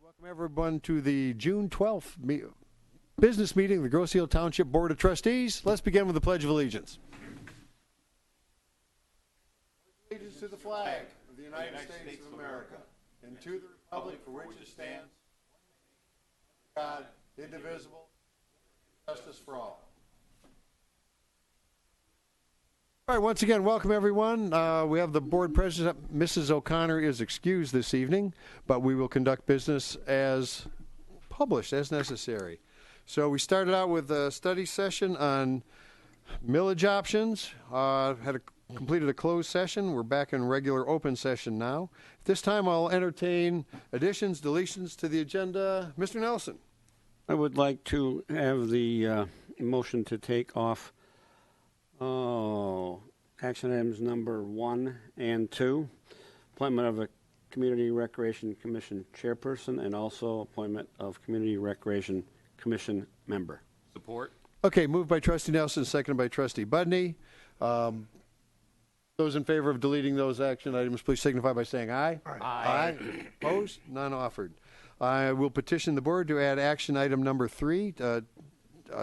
Welcome everyone to the June 12th business meeting of the Grosse Ile Township Board of Trustees. Let's begin with the Pledge of Allegiance. Allegiance to the flag of the United States of America and to the republic for which it stands, God, indivisible, justice for all. All right, once again, welcome everyone. We have the board president, Mrs. O'Connor, is excused this evening, but we will conduct business as published, as necessary. So we started out with a study session on millage options, completed a closed session. We're back in regular open session now. At this time, I'll entertain additions, deletions to the agenda. Mr. Nelson. I would like to have the motion to take off action items number 1 and 2, appointment of a Community Recreation Commission chairperson, and also appointment of Community Recreation Commission member. Support. Okay, moved by Trustee Nelson, seconded by Trustee Budney. Those in favor of deleting those action items, please signify by saying aye. Aye. Aye. Opposed? None offered. I will petition the board to add action item number 3,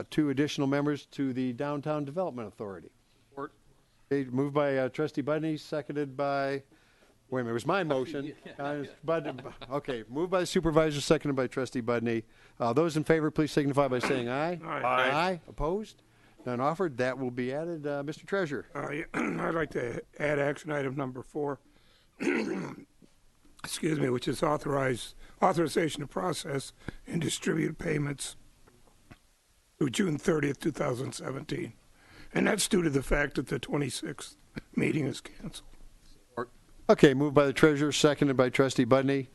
2 additional members to the Downtown Development Authority. Support. Okay, moved by Trustee Budney, seconded by, wait a minute, it was my motion. Okay, moved by the supervisor, seconded by Trustee Budney. Those in favor, please signify by saying aye. Aye. Aye. Opposed? None offered. That will be added. Mr. Treasurer. I'd like to add action item number 4, excuse me, which is authorization to process and distribute payments through June 30th, 2017. And that's due to the fact that the 26th meeting is canceled. Okay, moved by the treasurer, seconded by Trustee Budney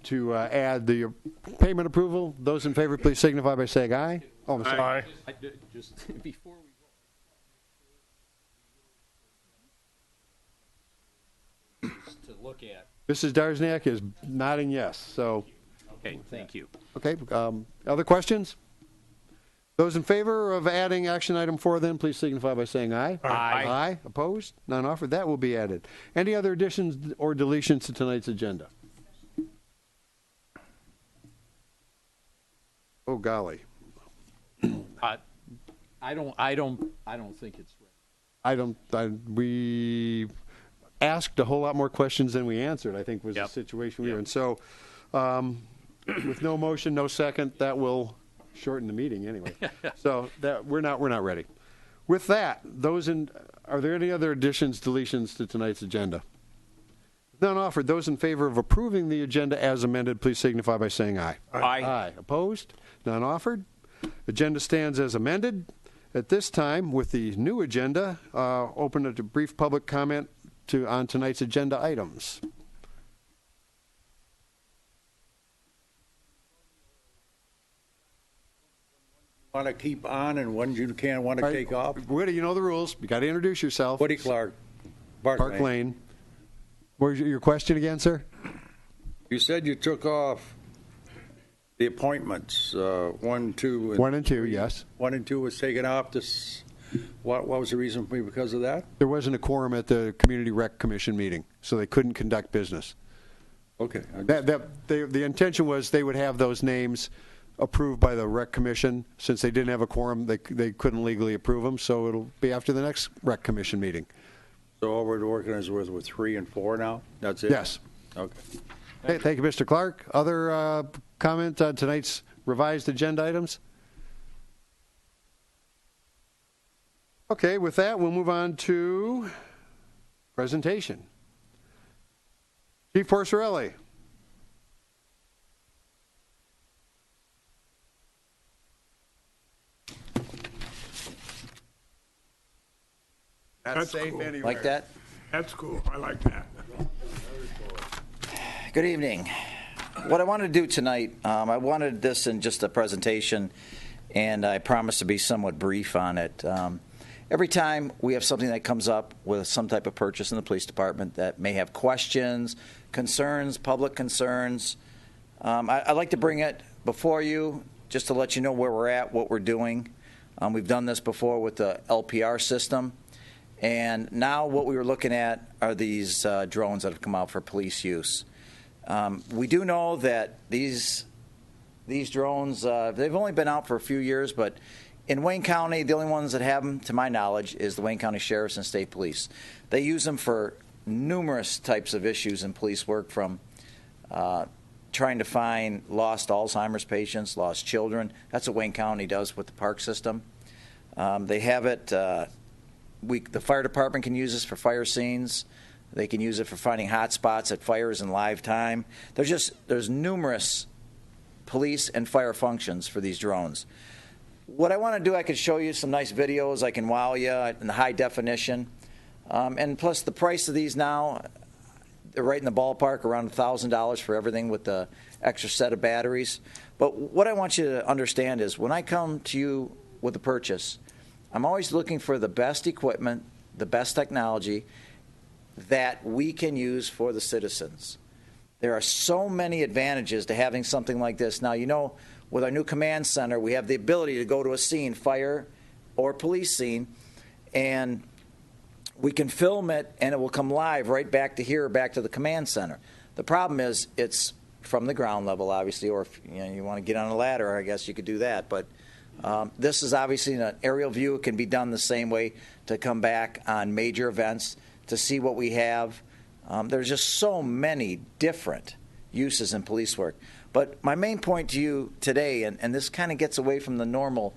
to add the payment approval. Those in favor, please signify by saying aye. Oh, Aye. Just before we go, to look at. Mrs. Darzniak is nodding yes. So, Okay, thank you. okay. Other questions? Those in favor of adding action item 4, then please signify by saying aye. Aye. Aye. Opposed? None offered. That will be added. Any other additions or deletions to tonight's agenda? Oh golly. I don't think it's right. We asked a whole lot more questions than we answered, I think was the situation we were in. So, with no motion, no second, that will shorten the meeting anyway. So that we're not ready. With that, are there any other additions, deletions to tonight's agenda? None offered. Those in favor of approving the agenda as amended, please signify by saying aye. Aye. Aye. Opposed? None offered. Agenda stands as amended. At this time, with the new agenda, open a brief public comment on tonight's agenda items. Want to keep on and ones you can't want to take off? Woody, you know the rules. You got to introduce yourself. Woody Clark, Park Lane. Where's your question again, sir? You said you took off the appointments, 1, 2. 1 and 2, yes. 1 and 2 was taken off. What was the reason because of that? There wasn't a quorum at the Community Rec Commission meeting, so they couldn't conduct business. Okay. The intention was they would have those names approved by the Rec Commission. Since they didn't have a quorum, they couldn't legally approve them, so it'll be after the next Rec Commission meeting. So all we're working is with 3 and 4 now? That's it? Yes. Okay. Okay, thank you, Mr. Clark. Other comment on tonight's revised agenda items? Okay, with that, we'll move on to presentation. Chief Porcerelli. That's safe cool. Anywhere. Like that? That's cool. I like that. Good evening. What I wanted to do tonight, I wanted this in just a presentation, and I promised to be somewhat brief on it. Every time we have something that comes up with some type of purchase in the police department that may have questions, concerns, public concerns, I'd like to bring it before you just to let you know where we're at, what we're doing. We've done this before with the LPR system. And now what we were looking at are these drones that have come out for police use. We do know that these these drones, they've only been out for a few years, but in Wayne County, the only ones that have them, to my knowledge, is the Wayne County Sheriffs and State Police. They use them for numerous types of issues in police work, from trying to find lost Alzheimer's patients, lost children. That's what Wayne County does with the park system. They have it, the fire department can use this for fire scenes. They can use it for finding hot spots at fires in live time. There's numerous police and fire functions for these drones. What I want to do, I could show you some nice videos. I can wow you in the high definition. And plus the price of these now, they're right in the ballpark, around $1,000 for everything with the extra set of batteries. But what I want you to understand is when I come to you with a purchase, I'm always looking for the best equipment, the best technology that we can use for the citizens. There are so many advantages to having something like this. Now, you know, with our new command center, we have the ability to go to a scene, fire or police scene, and we can film it, and it will come live right back to here, back to the command center. The problem is it's from the ground level, obviously, or if you want to get on a ladder, I guess you could do that. But this is obviously an aerial view. It can be done the same way to come back on major events to see what we have. There's just so many different uses in police work. But my main point to you today, and this kind of gets away from the normal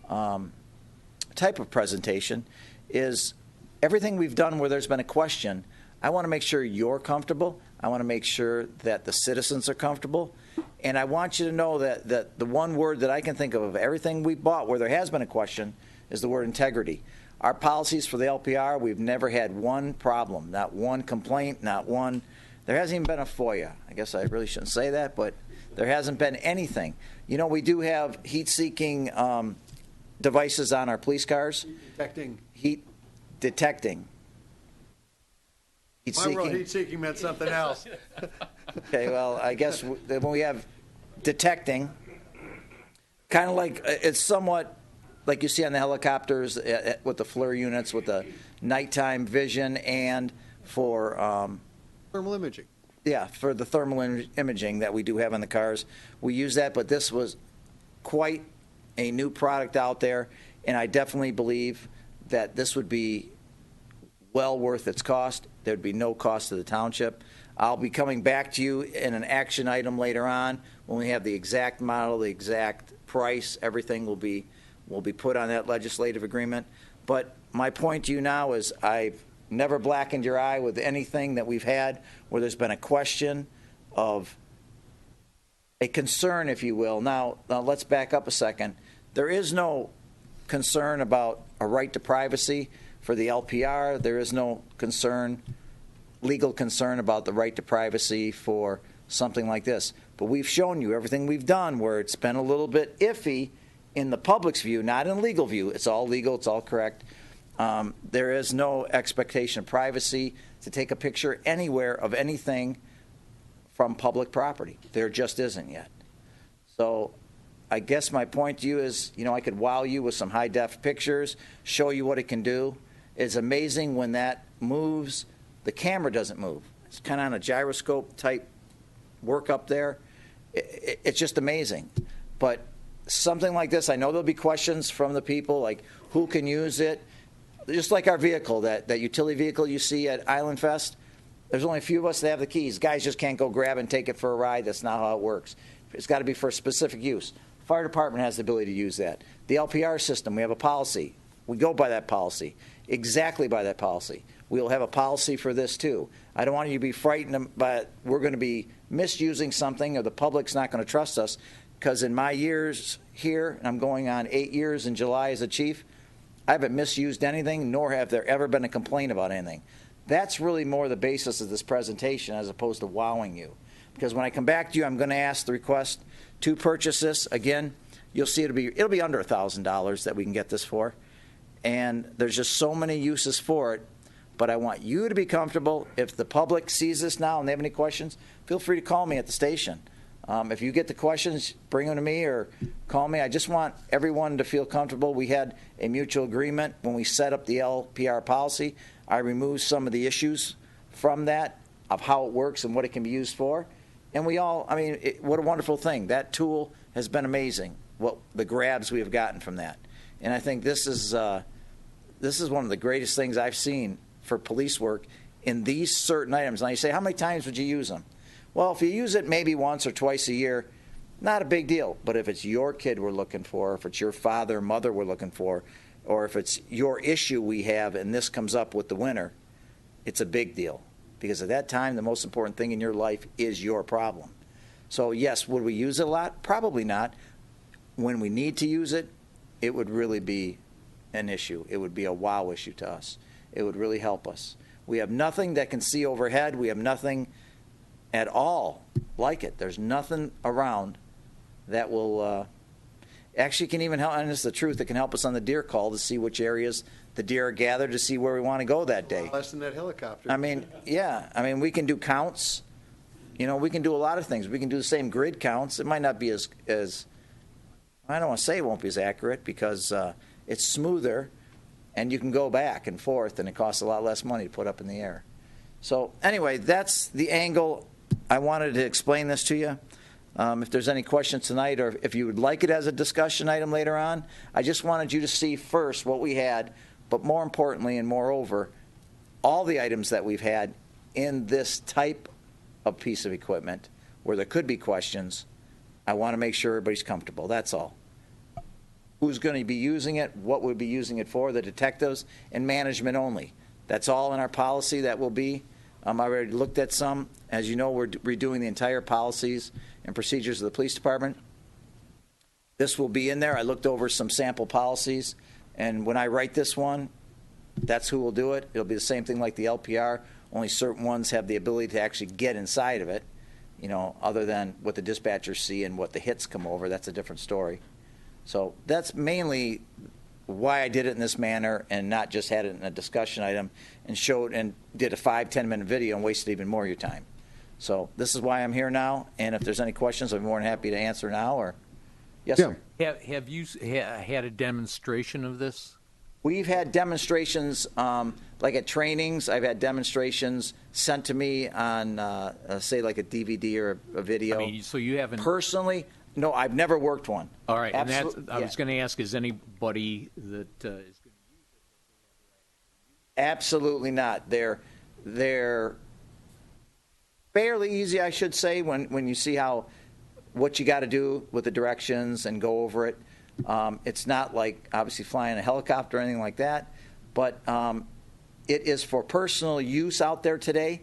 type of presentation, is everything we've done where there's been a question, I want to make sure you're comfortable. I want to make sure that the citizens are comfortable. And I want you to know that the one word that I can think of everything we've bought where there has been a question is the word integrity. Our policies for the LPR, we've never had one problem, not one complaint, not one. There hasn't even been a FOIA. I guess I really shouldn't say that, but there hasn't been anything. You know, we do have heat-seeking devices on our police cars. Heat detecting. My world, heat-seeking meant something else. Okay, well, I guess when we have detecting, kind of like it's somewhat like you see on the helicopters with the FLIR units with the nighttime vision and for Thermal imaging. Yeah, for the thermal imaging that we do have on the cars. We use that, but this was quite a new product out there, and I definitely believe that this would be well worth its cost. There would be no cost to the township. I'll be coming back to you in an action item later on when we have the exact model, the exact price. Everything will be put on that legislative agreement. But my point to you now is I've never blackened your eye with anything that we've had where there's been a question of a concern, if you will. Now let's back up a second. There is no concern about a right to privacy for the LPR. There is no legal concern about the right to privacy for something like this. But we've shown you everything we've done where it's been a little bit iffy in the public's view, not in legal view. It's all legal. It's all correct. There is no expectation of privacy to take a picture anywhere of anything from public property. There just isn't yet. So I guess my point to you is, I could wow you with some high-def pictures, show you what it can do. It's amazing when that moves, the camera doesn't move. It's kind of on a gyroscope type work up there. It's just amazing. But something like this, I know there'll be questions from the people, like who can use it. Just like our vehicle, that utility vehicle you see at Island Fest, there's only a few of us that have the keys. Guys just can't go grab and take it for a ride. That's not how it works. It's got to be for specific use. Fire department has the ability to use that. The LPR system, we have a policy. We go by that policy, exactly by that policy. We'll have a policy for this too. I don't want you to be frightened, but we're going to be misusing something or the public's not going to trust us, because in my years here, and I'm going on 8 years in July as a chief, I haven't misused anything, nor have there ever been a complaint about anything. That's really more the basis of this presentation as opposed to wowing you. Because when I come back to you, I'm going to ask the request to purchase this. Again, you'll see it'll be under $1,000 that we can get this for. And there's just so many uses for it. But I want you to be comfortable. If the public sees this now and they have any questions, feel free to call me at the station. If you get the questions, bring them to me or call me. I just want everyone to feel comfortable. We had a mutual agreement when we set up the LPR policy. I removed some of the issues from that of how it works and what it can be used for. And we all, I mean, what a wonderful thing. That tool has been amazing, what the grabs we have gotten from that. And I think this is one of the greatest things I've seen for police work in these certain items. Now you say, how many times would you use them? Well, if you use it maybe once or twice a year, not a big deal. But if it's your kid we're looking for, if it's your father or mother we're looking for, or if it's your issue we have and this comes up with the winter, it's a big deal. Because at that time, the most important thing in your life is your problem. So yes, would we use it a lot? Probably not. When we need to use it, it would really be an issue. It would be a wow issue to us. It would really help us. We have nothing that can see overhead. We have nothing at all like it. There's nothing around that will actually can even help, and it's the truth, it can help us on the deer call to see which areas the deer are gathered, to see where we want to go that day. Less than that helicopter. I mean, yeah. I mean, we can do counts. You know, we can do a lot of things. We can do the same grid counts. It might not be as I don't want to say it won't be as accurate because it's smoother, and you can go back and forth, and it costs a lot less money to put up in the air. So anyway, that's the angle. I wanted to explain this to you. If there's any questions tonight, or if you would like it as a discussion item later on, I just wanted you to see first what we had, but more importantly and moreover, all the items that we've had in this type of piece of equipment where there could be questions. I want to make sure everybody's comfortable. That's all. Who's going to be using it, what we'll be using it for, the detectives, and management only. That's all in our policy that will be. I already looked at some. As you know, we're redoing the entire policies and procedures of the police department. This will be in there. I looked over some sample policies, and when I write this one, that's who will do it. It'll be the same thing like the LPR. Only certain ones have the ability to actually get inside of it, you know, other than what the dispatchers see and what the hits come over. That's a different story. So that's mainly why I did it in this manner and not just had it in a discussion item and showed and did a 5-10 minute video and wasted even more of your time. So this is why I'm here now, and if there's any questions, I'm more than happy to answer now. Or yes, Yeah. sir. Have you had a demonstration of this? We've had demonstrations, like at trainings. I've had demonstrations sent to me on, say, like a DVD or a video. I mean, so you haven't Personally, no, I've never worked one. All right, and that's, Absolute- I was yeah. going to ask: is anybody that is going to Absolutely not. They're fairly easy, I should say, when you see what you got to do with the directions and go over it. It's not like obviously flying a helicopter or anything like that, but it is for personal use out there today,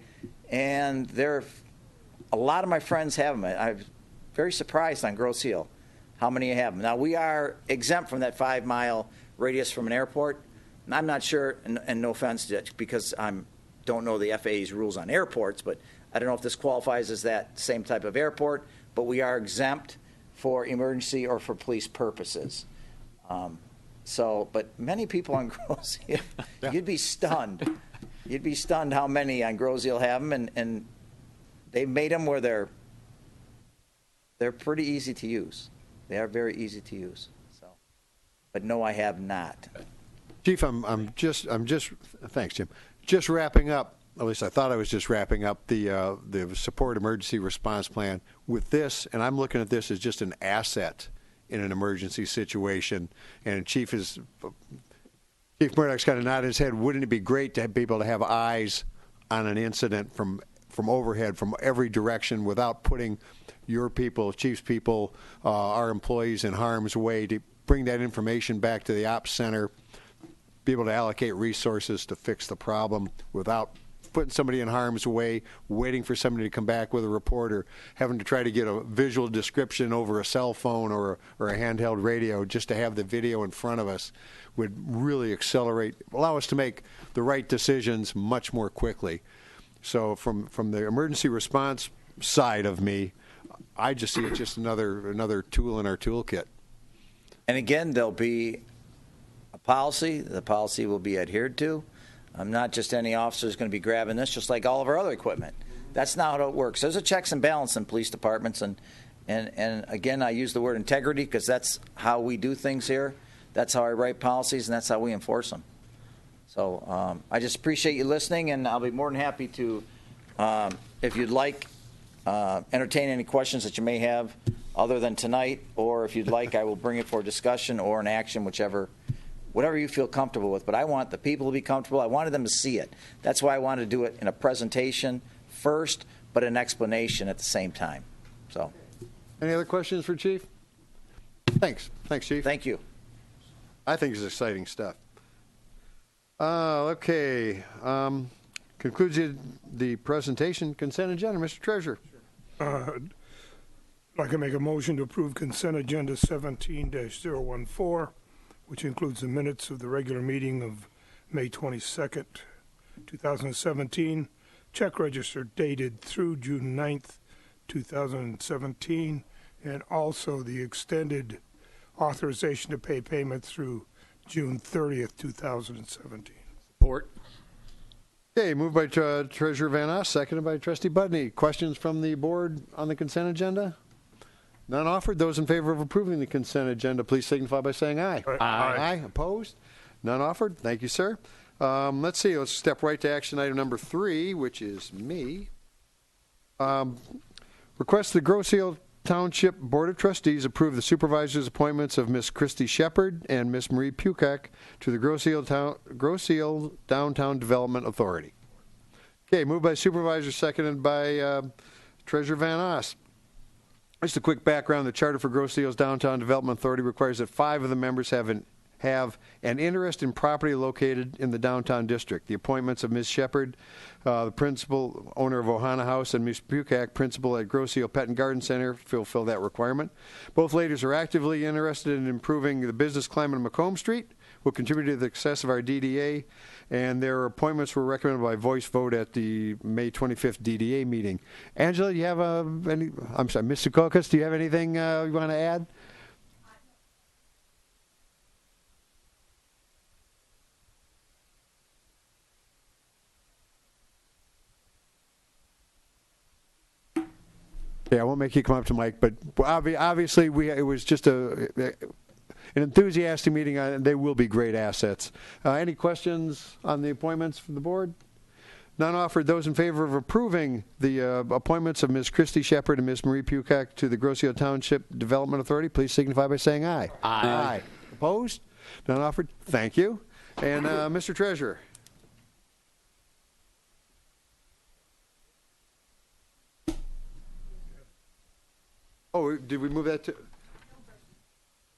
and a lot of my friends have them. I'm very surprised on Grosse Ile how many have them. Now, we are exempt from that 5-mile radius from an airport. And I'm not sure, and no offense, because I don't know the FAA's rules on airports, but I don't know if this qualifies as that same type of airport, but we are exempt for emergency or for police purposes. But many people on Grosse Ile, you'd be stunned. You'd be stunned how many on Grosse Ile have them, and they've made them where they're pretty easy to use. They are very easy to use. So, but no, I have not. Chief, I'm just thanks, Jim. Just wrapping up. At least I thought I was just wrapping up the support emergency response plan with this, and I'm looking at this as just an asset in an emergency situation. And Chief Murdoch's kind of nodded his head. Wouldn't it be great to be able to have eyes on an incident from overhead, from every direction, without putting your people, Chief's people, our employees in harm's way, to bring that information back to the ops center, be able to allocate resources to fix the problem without putting somebody in harm's way, waiting for somebody to come back with a report, or having to try to get a visual description over a cell phone or a handheld radio. Just to have the video in front of us would really allow us to make the right decisions much more quickly. So from the emergency response side of me, I just see it just another tool in our toolkit. And again, there'll be a policy. The policy will be adhered to. Not just any officer is going to be grabbing this, just like all of our other equipment. That's not how it works. There's a checks and balance in police departments, and again, I use the word integrity because that's how we do things here. That's how I write policies, and that's how we enforce them. So I just appreciate you listening, and I'll be more than happy to, if you'd like entertain any questions that you may have other than tonight, or if you'd like, I will bring it for discussion or an action, whatever you feel comfortable with. But I want the people to be comfortable. I wanted them to see it. That's why I wanted to do it in a presentation first, but an explanation at the same time. So, Any other questions for Chief? Thanks, Chief. thank you. I think it's exciting stuff. Okay. Concludes the presentation. Consent agenda, Mr. Treasurer. I'd like to make a motion to approve consent agenda 17-014, which includes the minutes of the regular meeting of May 22nd, 2017, check register dated through June 9th, 2017, and also the extended authorization to pay payment through June 30th, 2017. Support. Okay, moved by Treasurer Van Oss, seconded by Trustee Budney. Questions from the board on the consent agenda? None offered. Those in favor of approving the consent agenda, please signify by saying aye. Aye. Opposed? None offered. Thank you, sir. Let's see. Let's step right to action item number 3, which is me. Request the Grosse Ile Township Board of Trustees approve the supervisors' appointments of Miss Christy Shepard and Miss Marie Pukak to the Grosse Ile Downtown Development Authority. Okay, moved by Supervisor, seconded by Treasurer Van Oss. Just a quick background. The Charter for Grosse Ile's Downtown Development Authority requires that 5 of the members have an interest in property located in the downtown district. The appointments of Ms. Shepard, the principal owner of Ohana House, and Ms. Pukak, principal at Grosse Ile Pet and Garden Center, fulfill that requirement. Both ladies are actively interested in improving the business climate of Macomb Street, will contribute to the success of our DDA, and their appointments were recommended by voice vote at the May 25th DDA meeting. Angela, you have any? I'm sorry, Mr. Kokas, do you have anything you want to add? Yeah, I won't make you come up to Mike, but obviously it was just an enthusiastic meeting. They will be great assets. Any questions on the appointments from the board? None offered. Those in favor of approving the appointments of Ms. Christy Shepard and Ms. Marie Pukak to the Grosse Ile Township Development Authority, please signify by saying aye. Aye. Opposed? None offered. Thank you. And Mr. Treasurer. Oh, did we move that to?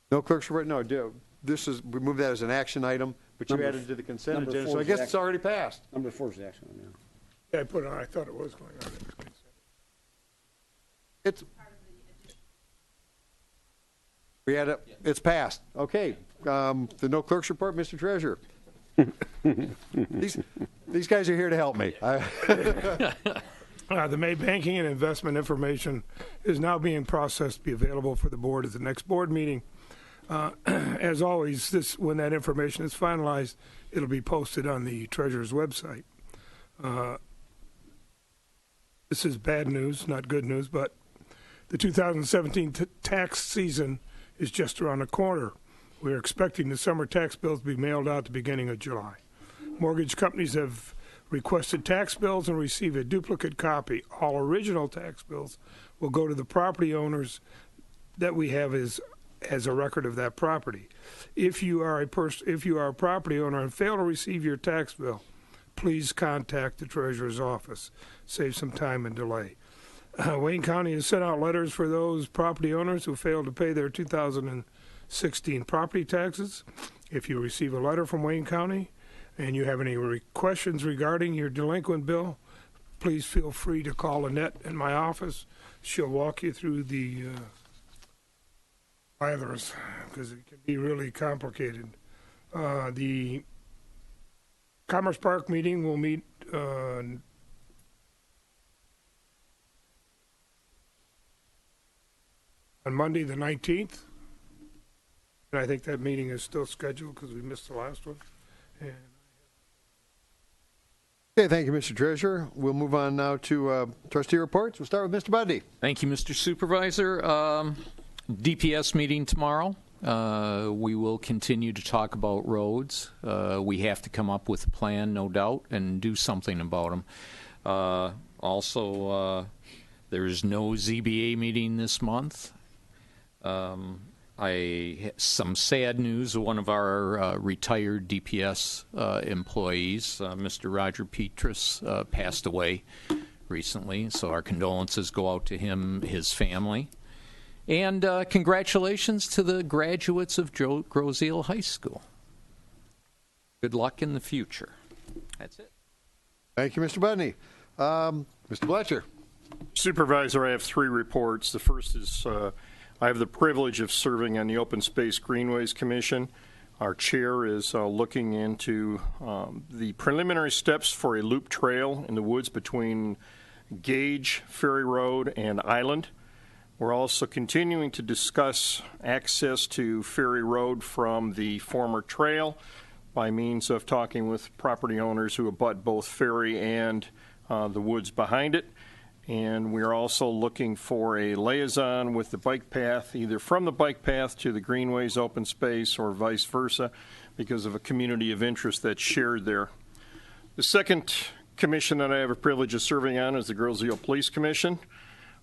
No clerk's report? No, we moved that as an action item, but you added it to the consent number agenda, so 4 I is guess the it's already passed. Number 4 is the action item, yeah. Yeah, I put it on. I thought it was going on. It's passed. Okay. The no clerk's report, Mr. Treasurer. These guys are here to help me. The May banking and investment information is now being processed to be available for the board at the next board meeting. As always, when that information is finalized, it'll be posted on the treasurer's website. This is bad news, not good news, but the 2017 tax season is just around the corner. We're expecting the summer tax bills to be mailed out at the beginning of July. Mortgage companies have requested tax bills and receive a duplicate copy. All original tax bills will go to the property owners that we have as a record of that property. If you are a property owner and fail to receive your tax bill, please contact the treasurer's office. Save some time and delay. Wayne County has sent out letters for those property owners who failed to pay their 2016 property taxes. If you receive a letter from Wayne County and you have any questions regarding your delinquent bill, please feel free to call Annette in my office. She'll walk you through the filers because it can be really complicated. The Commerce Park meeting will meet on Monday the 19th. And I think that meeting is still scheduled because we missed the last one. And Okay, thank you, Mr. Treasurer. We'll move on now to trustee reports. We'll start with Mr. Budney. Thank you, Mr. Supervisor. DPS meeting tomorrow. We will continue to talk about roads. We have to come up with a plan, no doubt, and do something about them. Also, There's no ZBA meeting this month. Some sad news. One of our retired DPS employees, Mr. Roger Petrus, passed away recently. So our condolences go out to him, his family. And congratulations to the graduates of Groseal High School. Good luck in the future. That's it. Thank you, Mr. Budney. Mr. Bletcher. Supervisor, I have 3 reports. The first is I have the privilege of serving on the Open Space Greenways Commission. Our chair is looking into the preliminary steps for a loop trail in the woods between Gage, Ferry Road, and Island. We're also continuing to discuss access to Ferry Road from the former trail by means of talking with property owners who abut both Ferry and the woods behind it. And we're also looking for a liaison with the bike path, either from the bike path to the Greenways open space or vice versa, because of a community of interest that's shared there. The second commission that I have a privilege of serving on is the Groseal Police Commission.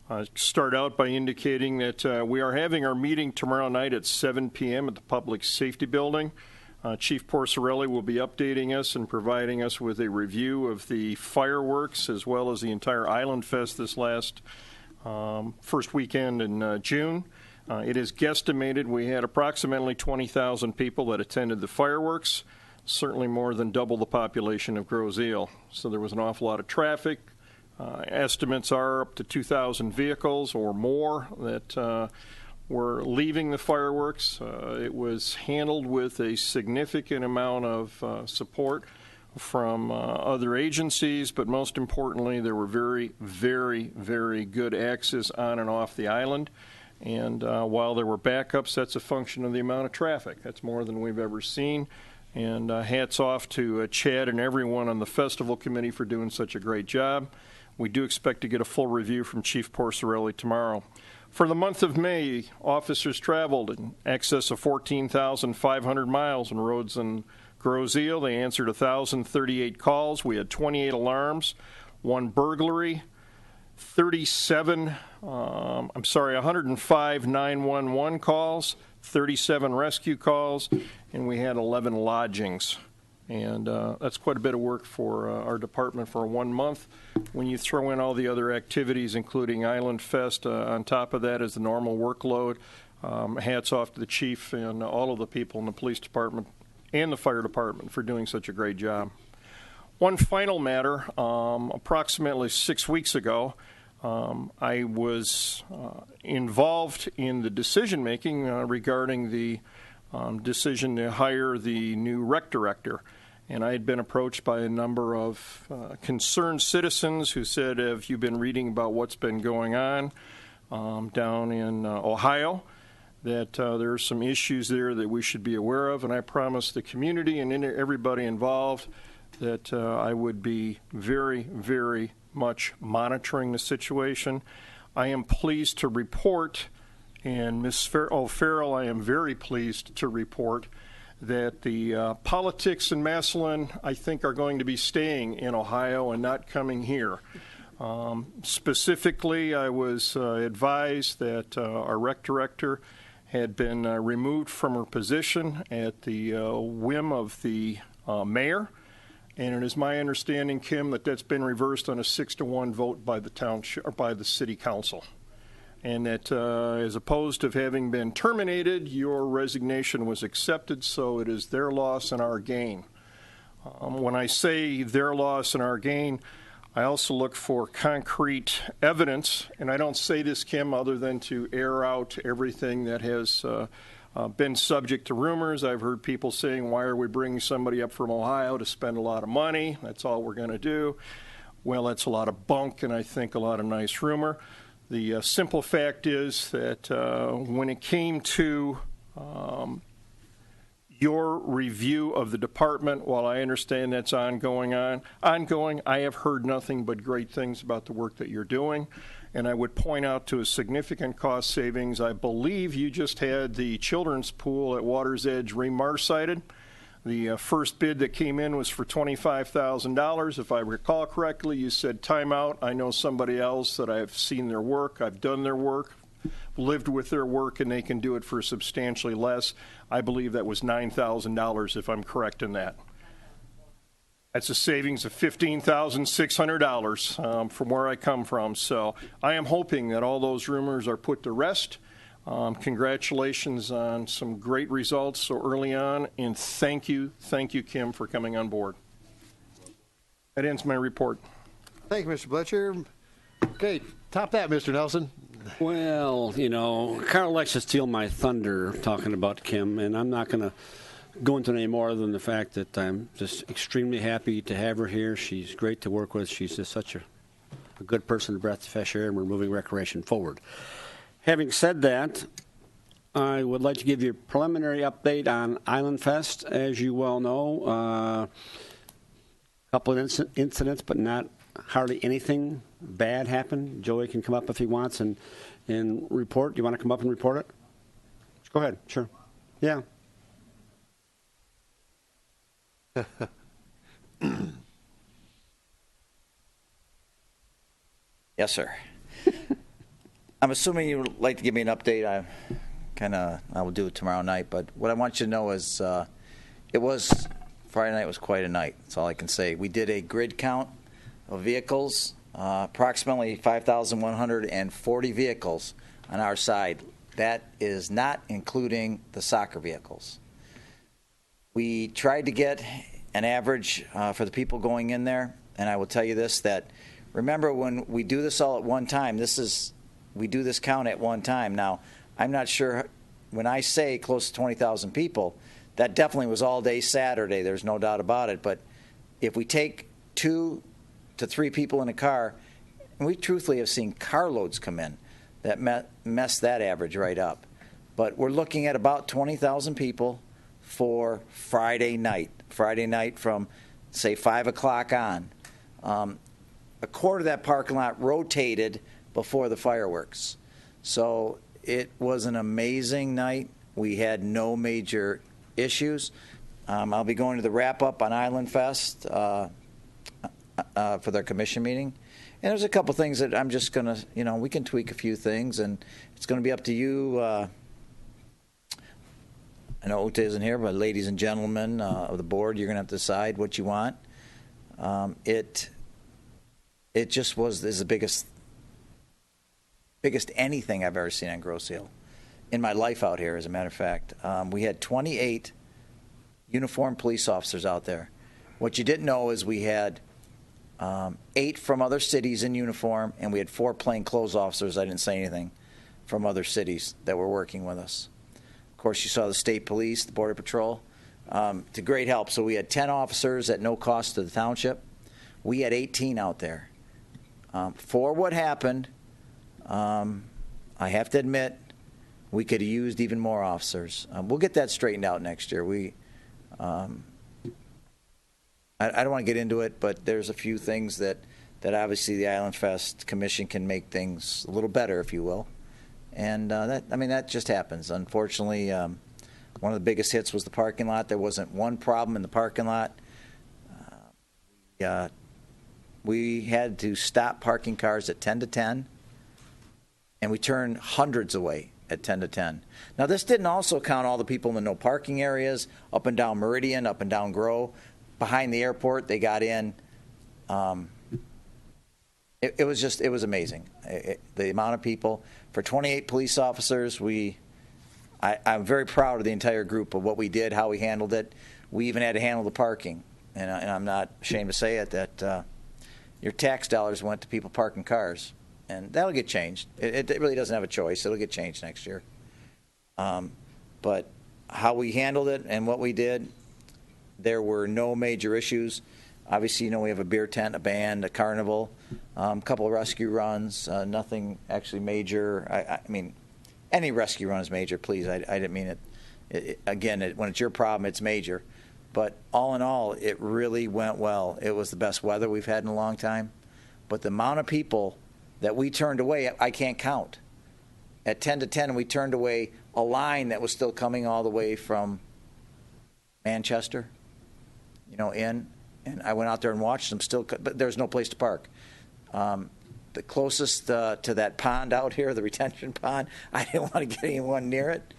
I start out by indicating that we are having our meeting tomorrow night at 7 p.m. at the Public Safety Building. Chief Porcerelli will be updating us and providing us with a review of the fireworks as well as the entire Island Fest this last first weekend in June. It is guesstimated we had approximately 20,000 people that attended the fireworks, certainly more than double the population of Groseal. So there was an awful lot of traffic. Estimates are up to 2,000 vehicles or more that were leaving the fireworks. It was handled with a significant amount of support from other agencies, but most importantly, there were very, very, very good access on and off the island. And while there were backups, that's a function of the amount of traffic. That's more than we've ever seen. And hats off to Chad and everyone on the festival committee for doing such a great job. We do expect to get a full review from Chief Porcerelli tomorrow. For the month of May, officers traveled in excess of 14,500 miles on roads in Groseal. They answered 1,038 calls. We had 28 alarms, 1 burglary, 105 911 calls, 37 rescue calls, and we had 11 lodgings. And that's quite a bit of work for our department for 1 month. When you throw in all the other activities, including Island Fest, on top of that is the normal workload. Hats off to the chief and all of the people in the police department and the fire department for doing such a great job. One final matter, approximately 6 weeks ago, I was involved in the decision-making regarding the decision to hire the new rec director. And I had been approached by a number of concerned citizens who said, have you been reading about what's been going on down in Ohio, that there are some issues there that we should be aware of. And I promised the community and everybody involved that I would be very, very much monitoring the situation. I am pleased to report, and Ms. Farrell, I am very pleased to report that the politics in Massillon, I think, are going to be staying in Ohio and not coming here. Specifically, I was advised that our rec director had been removed from her position at the whim of the mayor. And it is my understanding, Kim, that that's been reversed on a 6-1 vote by the township or by the city council. And that as opposed to having been terminated, your resignation was accepted, so it is their loss and our gain. When I say their loss and our gain, I also look for concrete evidence, and I don't say this, Kim, other than to air out everything that has been subject to rumors. I've heard people saying, why are we bringing somebody up from Ohio to spend a lot of money? That's all we're going to do. Well, that's a lot of bunk, and I think a lot of nice rumor. The simple fact is that when it came to your review of the department, while I understand that's ongoing, I have heard nothing but great things about the work that you're doing. And I would point out to a significant cost savings. I believe you just had the children's pool at Water's Edge remarcited. The first bid that came in was for $25,000. If I recall correctly, you said timeout. I know somebody else that I've seen their work, I've done their work, lived with their work, and they can do it for substantially less. I believe that was $9,000, if I'm correct in that. That's a savings of $15,600 from where I come from. So I am hoping that all those rumors are put to rest. Congratulations on some great results so early on, and thank you, Kim, for coming on board. That ends my report. Thank you, Mr. Fletcher. Okay, top that, Mr. Nelson. Well, Carl likes to steal my thunder talking about Kim, and I'm not going to go into any more than the fact that I'm just extremely happy to have her here. She's great to work with. She's just such a good person, a breath of fresh air, and we're moving recreation forward. Having said that, I would like to give you a preliminary update on Island Fest. As you well know, a couple of incidents, but not hardly anything bad happened. Joey can come up if he wants and report. Do you want to come up and report it? Go ahead. Sure. Yeah. Yes, sir. I'm assuming you would like to give me an update. I will do it tomorrow night. But what I want you to know is Friday night was quite a night. That's all I can say. We did a grid count of vehicles, approximately 5,140 vehicles on our side. That is not including the soccer vehicles. We tried to get an average for the people going in there, and I will tell you this, that remember when we do this all at one time, we do this count at one time. Now, I'm not sure, when I say close to 20,000 people, that definitely was all day Saturday, there's no doubt about it, but if we take 2 to 3 people in a car, and we truthfully have seen carloads come in that mess that average right up. But we're looking at about 20,000 people for Friday night from, say, 5 o'clock on. A quarter of that parking lot rotated before the fireworks. So it was an amazing night. We had no major issues. I'll be going to the wrap-up on Island Fest for their commission meeting. And there's a couple things that I'm just going to, we can tweak a few things, and it's going to be up to you. I know Ute isn't here, but ladies and gentlemen of the board, you're going to have to decide what you want. It just is the biggest anything I've ever seen on Grosse Ile in my life out here, as a matter of fact. We had 28 uniformed police officers out there. What you didn't know is we had 8 from other cities in uniform, and we had 4 plainclothes officers, I didn't say anything, from other cities that were working with us. Of course, you saw the state police, the Border Patrol, to great help. So we had 10 officers at no cost to the township. We had 18 out there. For what happened, I have to admit, we could have used even more officers. We'll get that straightened out next year. I don't want to get into it, but there's a few things that obviously the Island Fest Commission can make things a little better, if you will. And that just happens. Unfortunately, one of the biggest hits was the parking lot. There wasn't one problem in the parking lot. We had to stop parking cars at 10 to 10, and we turned hundreds away at 10 to 10. Now, this didn't also count all the people in the no parking areas, up and down Meridian, up and down Grove. Behind the airport, they got in. It was amazing. The amount of people. For 28 police officers, I'm very proud of the entire group of what we did, how we handled it. We even had to handle the parking. And I'm not ashamed to say it, that your tax dollars went to people parking cars. And that'll get changed. It really doesn't have a choice. It'll get changed next year. But how we handled it and what we did, there were no major issues. Obviously, we have a beer tent, a band, a carnival, a couple of rescue runs, nothing actually major. I mean, any rescue run is major, please. I didn't mean it. Again, when it's your problem, it's major. But all in all, it really went well. It was the best weather we've had in a long time. But the amount of people that we turned away, I can't count. At 10 to 10, we turned away a line that was still coming all the way from Manchester. in, and I went out there and watched them still, but there's no place to park. The closest to that pond out here, the retention pond, I didn't want to get anyone near it.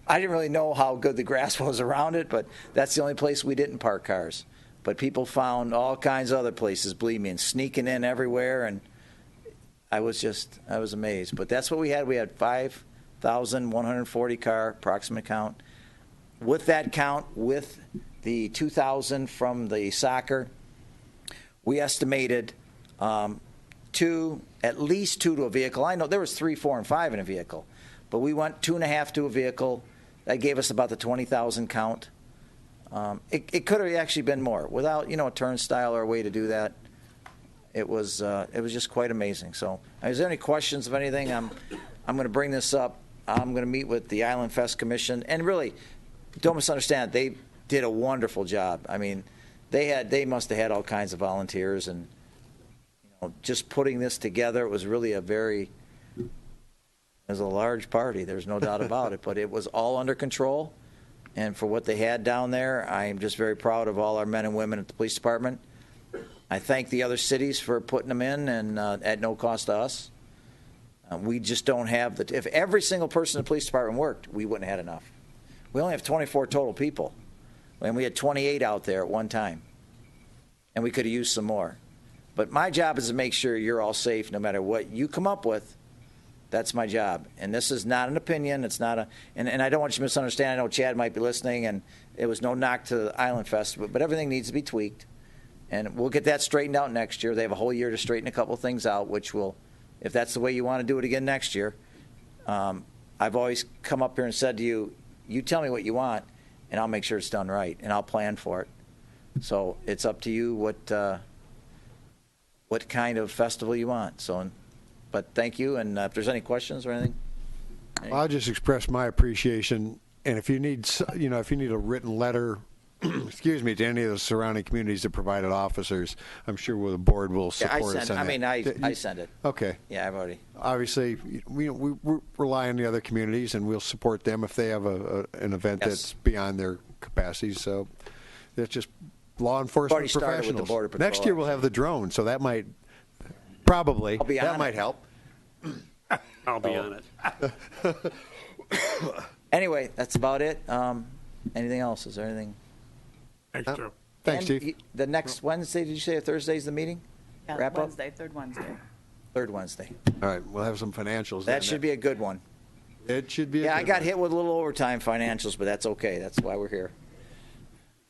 I didn't really know how good the grass was around it, but that's the only place we didn't park cars. But people found all kinds of other places, believe me, and sneaking in everywhere, and I was amazed. But that's what we had. We had 5,140 car approximate count. With that count, with the 2,000 from the soccer, we estimated at least two to a vehicle. I know there was 3, 4, and 5 in a vehicle, but we went 2.5 to a vehicle. That gave us about the 20,000 count. It could have actually been more without a turnstile or a way to do that. It was just quite amazing. So, is there any questions of anything? I'm going to bring this up. I'm going to meet with the Island Fest Commission, and really, don't misunderstand. They did a wonderful job. I mean, they must have had all kinds of volunteers, and just putting this together. It was really it was a large party. There's no doubt about it. But it was all under control. And for what they had down there, I am just very proud of all our men and women at the police department. I thank the other cities for putting them in and at no cost to us. We just don't have if every single person in the police department worked, we wouldn't have had enough. We only have 24 total people, and we had 28 out there at one time, and we could have used some more. But my job is to make sure you're all safe no matter what you come up with. That's my job. And this is not an opinion. It's not and I don't want you to misunderstand. I know Chad might be listening, and it was no knock to the Island Fest, but everything needs to be tweaked. And we'll get that straightened out next year. They have a whole year to straighten a couple of things out, which will, if that's the way you want to do it again next year. I've always come up here and said to you, you tell me what you want, and I'll make sure it's done right, and I'll plan for it. So it's up to you what kind of festival you want. But thank you, and if there's any questions or anything. I'll just express my appreciation, and if you need a written letter, excuse me, to any of the surrounding communities that provided officers, I'm sure the board will support us on that. I send it. Okay. Yeah, I've already. Obviously, we rely on the other communities, and we'll support them if they have an event that's beyond their capacity. So that's just law enforcement professionals. With the Border Patrol, next year we'll have the drone, so that might help. I'll be on it. Anyway, that's about it. Anything else? Is there anything? Thanks, Joe. Thanks, Chief. The next Wednesday, did you say, or Thursday is the meeting? Yeah, Wrap Wednesday, third Wednesday. Third Wednesday. All right, we'll have some financials. That should be a good one. It should be. I got hit with a little overtime financials, but that's okay. That's why we're here.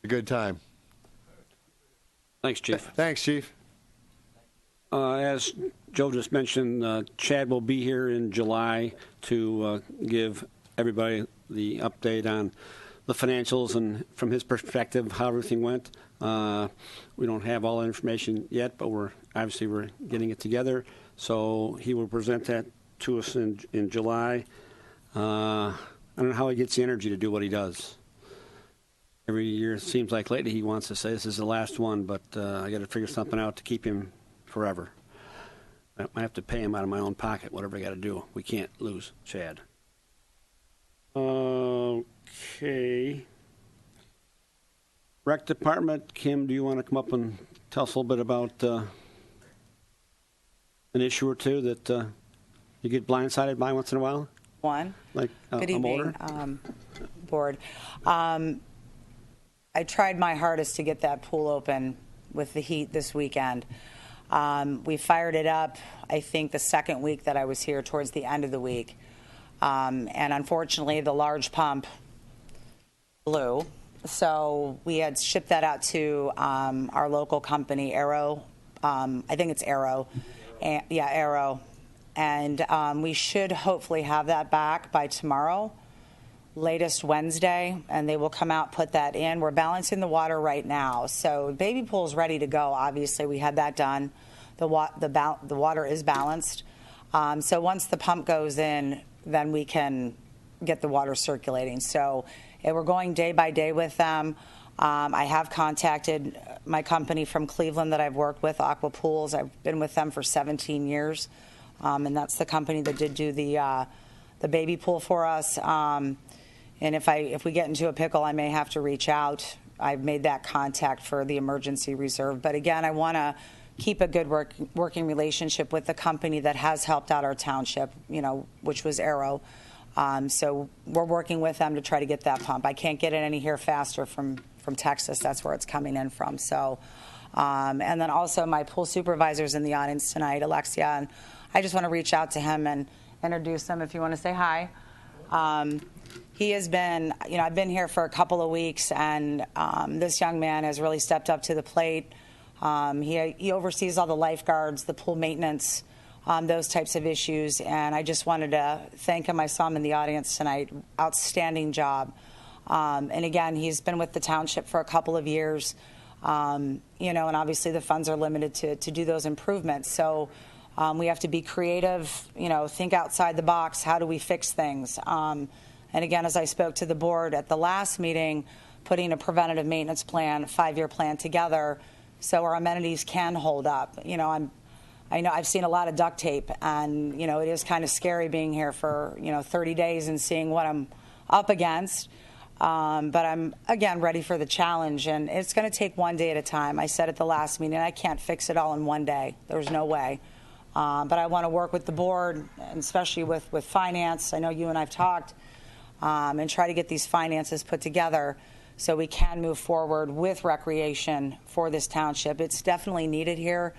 A good time. Thanks, Chief. Thanks, Chief. As Joe just mentioned, Chad will be here in July to give everybody the update on the financials and from his perspective how everything went. We don't have all the information yet, but we're getting it together. So he will present that to us in July. I don't know how he gets the energy to do what he does. Every year it seems like lately he wants to say this is the last one, but I got to figure something out to keep him forever. I might have to pay him out of my own pocket, whatever I got to do. We can't lose Chad. Okay. Rec Department, Kim, do you want to come up and tell us a little bit about an issue or two that you get blindsided by once in a while? Like Good a evening, motor? Board. I tried my hardest to get that pool open with the heat this weekend. We fired it up, I think, the second week that I was here, towards the end of the week. And unfortunately, the large pump blew. So we had shipped that out to our local company, Arrow. I think it's Arrow. Arrow. And we should hopefully have that back by tomorrow, latest Wednesday, and they will come out, put that in. We're balancing the water right now. So baby pool's ready to go. Obviously, we had that done. The water is balanced. So once the pump goes in, then we can get the water circulating. So we're going day by day with them. I have contacted my company from Cleveland that I've worked with, Aqua Pools. I've been with them for 17 years, and that's the company that did do the baby pool for us. And if we get into a pickle, I may have to reach out I've made that contact for the emergency reserve. But again, I want to keep a good working relationship with the company that has helped out our township, which was Arrow. So we're working with them to try to get that pump. I can't get it any here faster from Texas. That's where it's coming in from. So, and then also my pool supervisor's in the audience tonight, Alexia, and I just want to reach out to him and introduce him if you want to say hi. He has been, I've been here for a couple of weeks, and this young man has really stepped up to the plate. He oversees all the lifeguards, the pool maintenance, those types of issues, and I just wanted to thank him. I saw him in the audience tonight. Outstanding job. And again, he's been with the township for a couple of years, and obviously the funds are limited to do those improvements. So we have to be creative, think outside the box. How do we fix things? And again, as I spoke to the board at the last meeting, putting a preventative maintenance plan, a 5-year plan together so our amenities can hold up. I know I've seen a lot of duct tape, and, it is kind of scary being here for, 30 days and seeing what I'm up against. But I'm, again, ready for the challenge, and it's going to take one day at a time. I said at the last meeting, I can't fix it all in one day. There's no way. But I want to work with the board, and especially with finance. I know you and I've talked, and try to get these finances put together so we can move forward with recreation for this township. It's definitely needed here.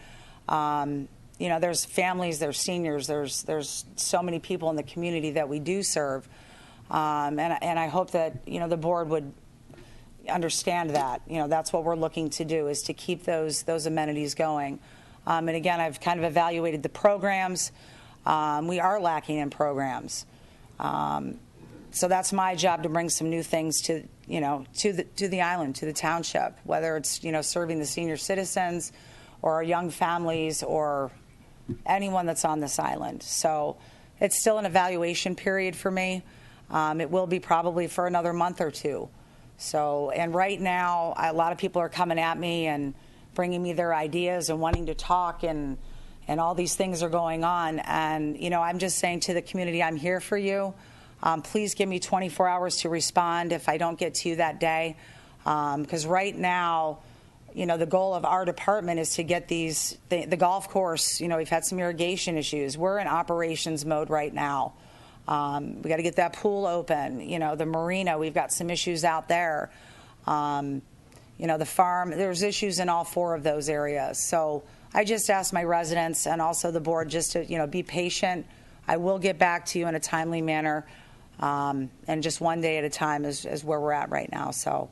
There's families, there's seniors, there's so many people in the community that we do serve. And I hope that, the board would understand that. That's what we're looking to do, is to keep those amenities going. And again, I've kind of evaluated the programs. We are lacking in programs. So that's my job, to bring some new things to the island, to the township, whether it's, serving the senior citizens or our young families or anyone that's on this island. So it's still an evaluation period for me. It will be probably for another month or two. So, and right now, a lot of people are coming at me and bringing me their ideas and wanting to talk, and all these things are going on. And, I'm just saying to the community, I'm here for you. Please give me 24 hours to respond if I don't get to you that day. Because right now, the goal of our department is to get the golf course, we've had some irrigation issues. We're in operations mode right now. We got to get that pool open. The marina, we've got some issues out there. The farm, there's issues in all 4 of those areas. So I just ask my residents and also the board just to, be patient. I will get back to you in a timely manner. And just one day at a time is where we're at right now. So,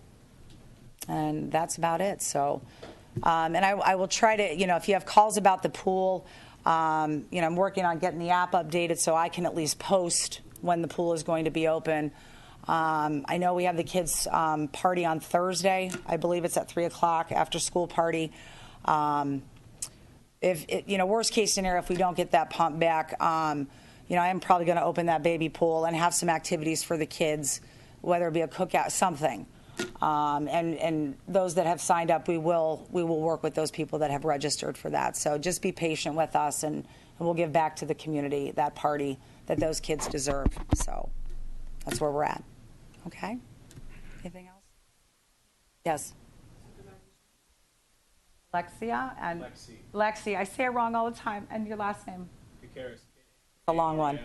and that's about it. So, and I will try to, if you have calls about the pool, I'm working on getting the app updated so I can at least post when the pool is going to be open. I know we have the kids' party on Thursday. I believe it's at 3:00 after school party. Worst case scenario, if we don't get that pump back, I am probably going to open that baby pool and have some activities for the kids, whether it be a cookout, something. And those that have signed up, we will work with those people that have registered for that. So just be patient with us, and we'll give back to the community that party that those kids deserve. So that's where we're at. Okay? Anything else? Yes. Alexia and Lexi. I say it wrong all the time. And your last name? It's a long one.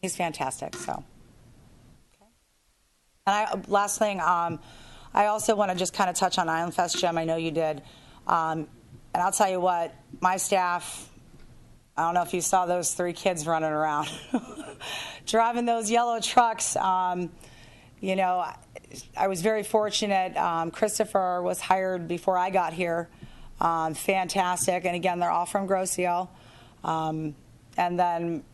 He's fantastic. So, okay. And last thing, I also want to just kind of touch on Island Fest, Jim. I know you did, and I'll tell you what, my staff. I don't know if you saw those 3 kids running around, driving those yellow trucks. I was very fortunate. Christopher was hired before I got here. Fantastic, and again, they're all from Grocio, and then.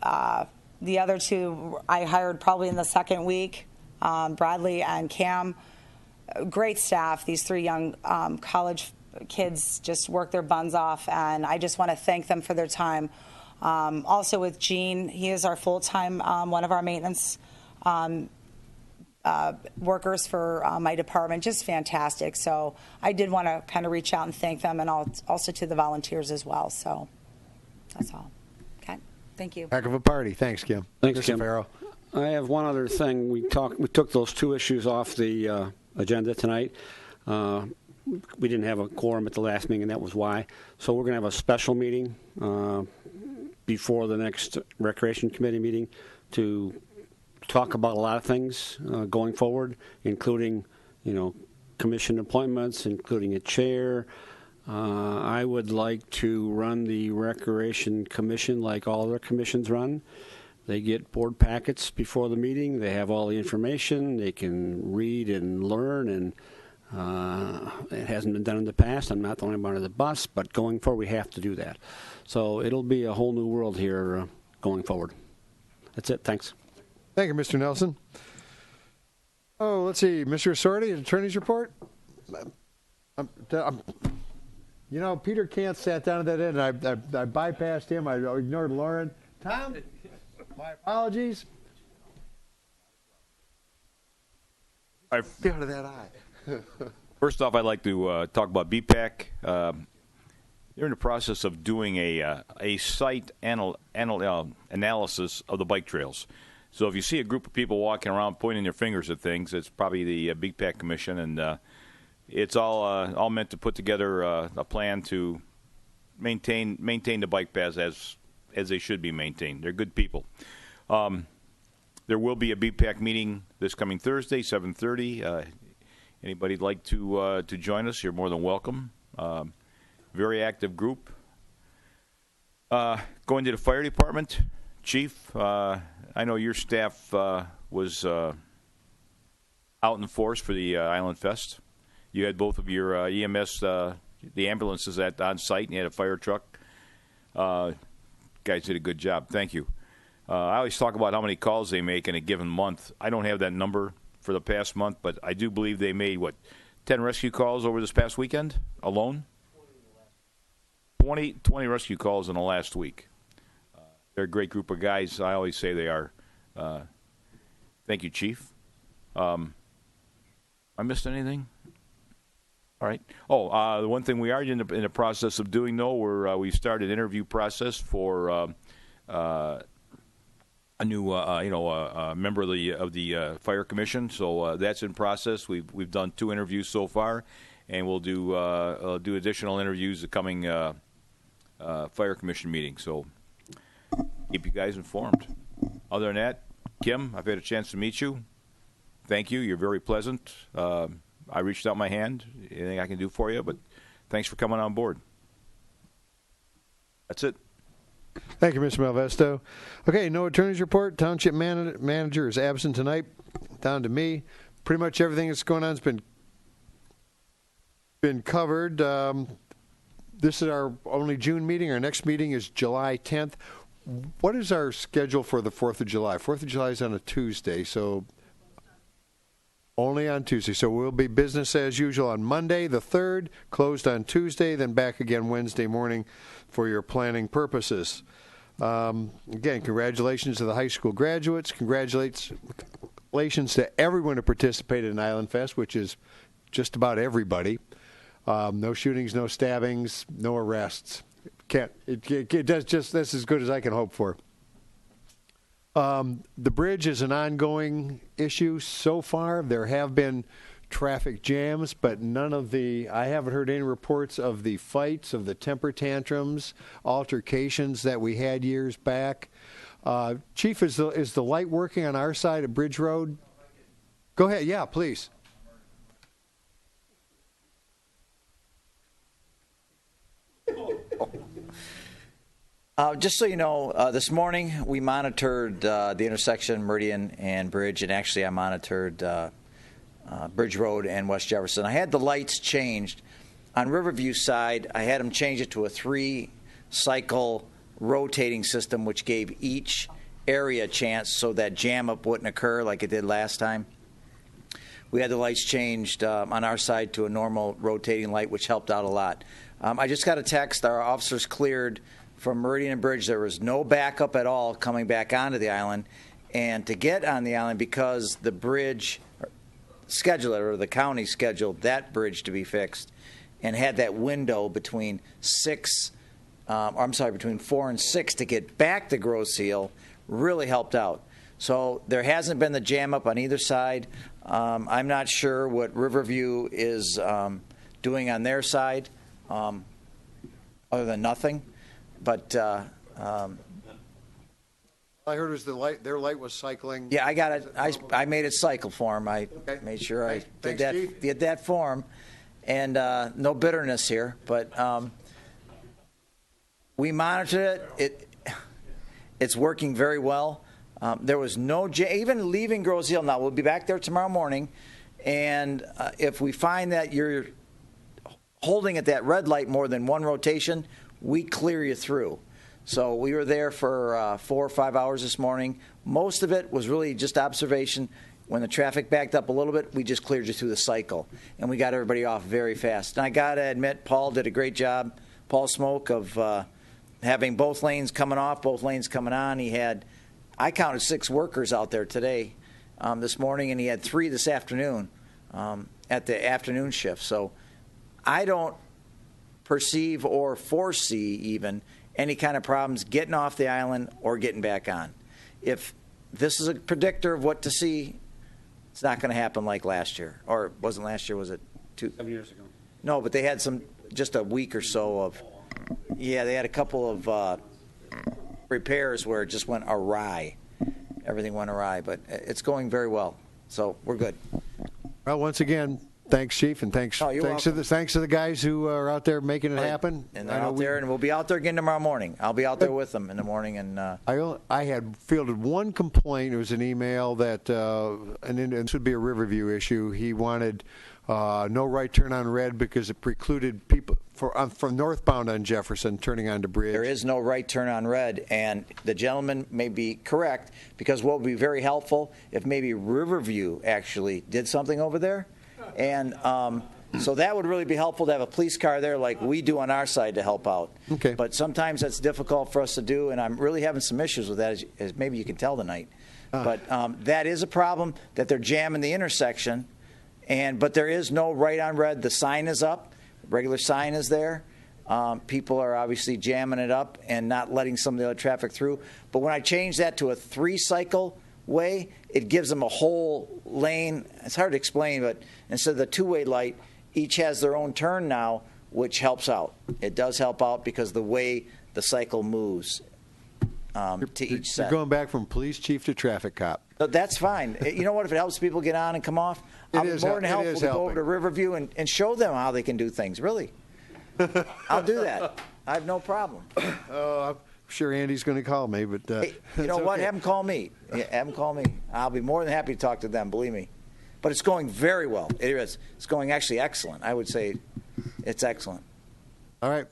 The other 2 I hired probably in the second week, Bradley and Cam. Great staff. These 3 young college kids just work their buns off, and I just want to thank them for their time. Also with Gene, he is our full-time, one of our maintenance workers for my department. Just fantastic. So I did want to kind of reach out and thank them, and also to the volunteers as well. So that's all. Okay. Thank you. Heck of a party. Thanks, Kim. Thanks, Mr. Kim. Farrow. I have one other thing. We took those two issues off the agenda tonight. We didn't have a quorum at the last meeting, and that was why. So we're going to have a special meeting before the next Recreation Committee meeting to talk about a lot of things going forward, including, commission appointments, including a chair. I would like to run the Recreation Commission like all other commissions run. They get board packets before the meeting. They have all the information. They can read and learn, and it hasn't been done in the past. I'm not the only one on the bus, but going forward, we have to do that. So it'll be a whole new world here going forward. That's it. Thanks. Thank you, Mr. Nelson. Oh, let's see. Mr. Assorti, attorney's report? Peter Kant sat down at that end, and I bypassed him. I ignored Lauren. Tom, my apologies. Get out of that eye. First off, I'd like to talk about BPAC. They're in the process of doing a site analysis of the bike trails. So if you see a group of people walking around pointing their fingers at things, it's probably the BPAC Commission, and it's all meant to put together a plan to maintain the bike paths as they should be maintained. They're good people. There will be a BPAC meeting this coming Thursday, 7:30. Anybody'd like to join us, you're more than welcome. Very active group. Going to the fire department, Chief, I know your staff was out in force for the Island Fest. You had both of your EMS, the ambulances on site, and you had a fire truck. Guys did a good job. Thank you. I always talk about how many calls they make in a given month. I don't have that number for the past month, but I do believe they made, 10 rescue calls over this past weekend alone? 20 rescue calls in the last week. They're a great group of guys. I always say they are. Thank you, Chief. I missed anything? All right. The one thing we are in the process of doing, though, we started an interview process for a new, member of the Fire Commission. So that's in process. We've done 2 interviews so far, and we'll do additional interviews the coming Fire Commission meeting. So keep you guys informed. Other than that, Kim, I've had a chance to meet you. Thank you. You're very pleasant. I reached out my hand. Anything I can do for you, but thanks for coming on board. That's it. Thank you, Mr. Malvesto. Okay, no attorney's report. Township manager is absent tonight. Down to me. Pretty much everything that's going on has been covered. This is our only June meeting. Our next meeting is July 10th. What is our schedule for the 4th of July? 4th of July is on a Tuesday, so only on Tuesday. So we'll be business as usual on Monday, the 3rd, closed on Tuesday, then back again Wednesday morning for your planning purposes. Again, congratulations to the high school graduates. Congratulations to everyone who participated in Island Fest, which is just about everybody. No shootings, no stabbings, no arrests. It does just that's as good as I can hope for. The bridge is an ongoing issue so far. There have been traffic jams, but I haven't heard any reports of the fights, of the temper tantrums, altercations that we had years back. Chief, is the light working on our side of Bridge Road? Go ahead. Yeah, please. Just so you know, this morning we monitored the intersection, Meridian and Bridge, and actually I monitored Bridge Road and West Jefferson. I had the lights changed. On Riverview side, I had them change it to a 3-cycle rotating system, which gave each area a chance so that jam-up wouldn't occur like it did last time. We had the lights changed on our side to a normal rotating light, which helped out a lot. I just got a text. Our officers cleared from Meridian and Bridge. There was no backup at all coming back onto the island. And to get on the island, because the bridge scheduler, or the county scheduled that bridge to be fixed and had that window between 4 and 6 to get back to Grosse Seal, really helped out. So there hasn't been the jam up on either side. I'm not sure what Riverview is doing on their side, other than nothing. But I heard it was their light was cycling. yeah, I got it. I made it cycle for them. I Okay. made sure I Thanks, Chief. did that for them. And no bitterness here, but we monitored it. It's working very well. There was no even leaving Grosse Ile. Now we'll be back there tomorrow morning, and if we find that you're holding at that red light more than one rotation, we clear you through. So we were there for 4 or 5 hours this morning. Most of it was really just observation. When the traffic backed up a little bit, we just cleared you through the cycle, and we got everybody off very fast. And I got to admit, Paul did a great job, Paul Smoke, of having both lanes coming off, both lanes coming on. I counted 6 workers out there today, this morning, and he had 3 this afternoon at the afternoon shift. So I don't perceive or foresee even any kind of problems getting off the island or getting back on. If this is a predictor of what to see, it's not going to happen like last year. Or wasn't last year, was it 7 years ago. No, but they had just a week or so of, they had a couple of repairs where it just went awry. Everything went awry, but it's going very well. So we're good. Well, once again, thanks, Chief, and thanks Oh, you're to the guys who are out there making it happen. And they're out there, and we'll be out there again tomorrow morning. I'll be out there with them in the morning. And I had fielded one complaint. It was an email that, and this would be a Riverview issue. He wanted no right turn on red because it precluded people from northbound on Jefferson turning onto Bridge. there is no right turn on red, and the gentleman may be correct, because what would be very helpful if maybe Riverview actually did something over there. And so that would really be helpful to have a police car there like we do on our side to help out. Okay. But sometimes that's difficult for us to do, and I'm really having some issues with that, as maybe you can tell tonight. But that is a problem, that they're jamming the intersection, but there is no right on red. The sign is up. The regular sign is there. People are obviously jamming it up and not letting some of the other traffic through. But when I change that to a 3-cycle way, it gives them a whole lane. It's hard to explain, but instead of the 2-way light, each has their own turn now, which helps out. It does help out because the way the cycle moves to each set. You're going back from police chief to traffic cop. No, that's fine. You know what? If it helps people get on and come off, I'll be more than helpful to go over to Riverview and show them how they can do things. Really. I'll do that. I have no problem. I'm sure Andy's going to call me, but Hey, you know what? Have them call me. Yeah, have them call me. I'll be more than happy to talk to them, believe me. But it's going very well. It is. It's going actually excellent. I would say it's excellent. All right.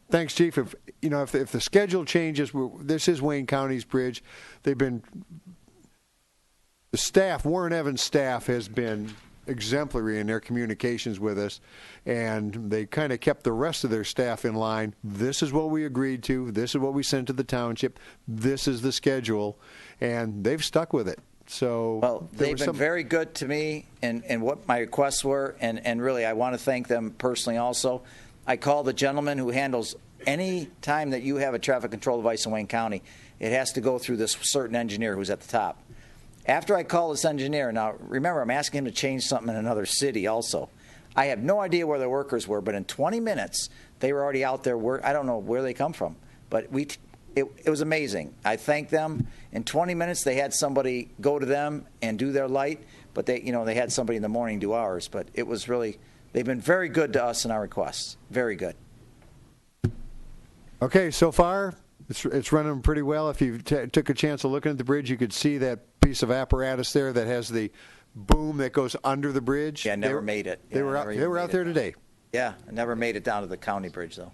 Thanks, Chief. If the schedule changes, this is Wayne County's bridge. The staff, Warren Evans' staff, has been exemplary in their communications with us, and they kind of kept the rest of their staff in line. This is what we agreed to. This is what we sent to the township. This is the schedule, and they've stuck with it. So well, they've been very good to me and what my requests were, and really I want to thank them personally also. I call the gentleman who handles any time that you have a traffic control device in Wayne County, it has to go through this certain engineer who's at the top. After I call this engineer, now remember I'm asking him to change something in another city also. I have no idea where the workers were, but in 20 minutes they were already out there. I don't know where they come from, but it was amazing. I thank them. In 20 minutes they had somebody go to them and do their light, but they had somebody in the morning do ours. But it was really, they've been very good to us in our requests. Very good. Okay, so far it's running pretty well. If you took a chance of looking at the bridge, you could see that piece of apparatus there that has the boom that goes under the bridge. Yeah, I never made it. They were out there today. Yeah, I never made it down to the county bridge though.